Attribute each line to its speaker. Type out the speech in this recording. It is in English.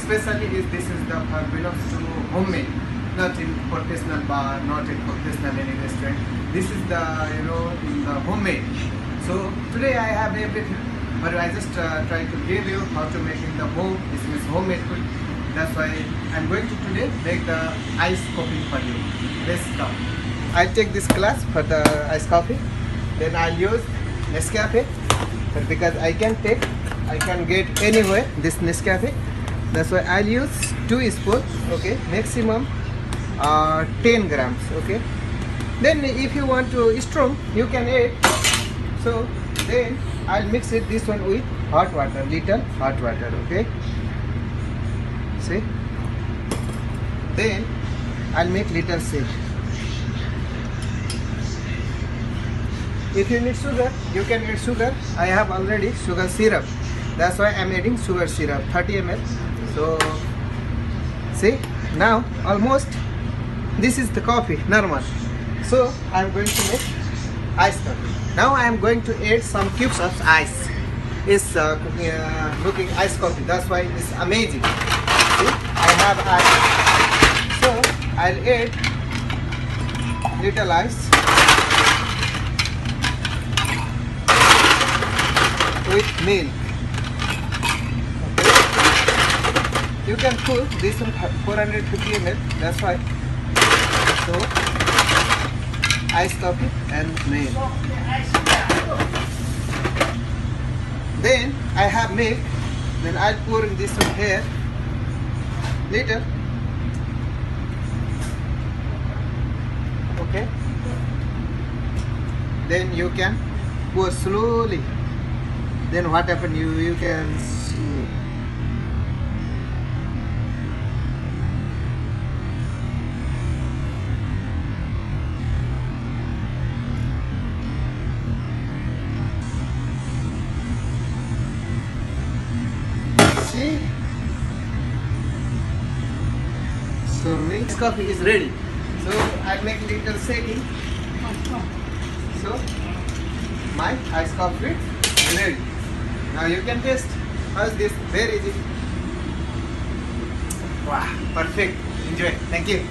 Speaker 1: especially this is the belongs to homemade, not in professional bar, not in professional any restaurant. This is the in the homemade. So today I have everything, but I just try to give you how to make in the home. This is homemade food. That's why I'm going to today make the iced coffee for you. Let's start. I'll take this glass for the iced coffee. Then I'll use Nescafe, but because I can get anywhere this Nescafe. That's why I'll use 2 spoons. Okay, maximum 10 grams. Okay. Then if you want to strong, you can add. So then I'll mix it this one with hot water, little hot water. Okay. See. Then I'll make little shake. If you need sugar, you can add sugar. I have already sugar syrup. That's why I'm adding sugar syrup, 30 ml. So, see, now almost this is the coffee, normal. So, I'm going to make iced coffee. Now I am going to add some cubes of ice. It's looking iced coffee. That's why it's amazing. See, I have ice. So, I'll add little ice with milk. Okay. You can put this on 450 ml. That's why. So iced coffee and milk. Then I have milk. Then I'll pour in this one here. Little. Okay. Then you can pour slowly. Then what happen? You can see. See? So mixed coffee is ready. So I make little shaking. So my iced coffee is ready. Now you can taste. How's this? Very easy. Wow, perfect. Enjoy. Thank you.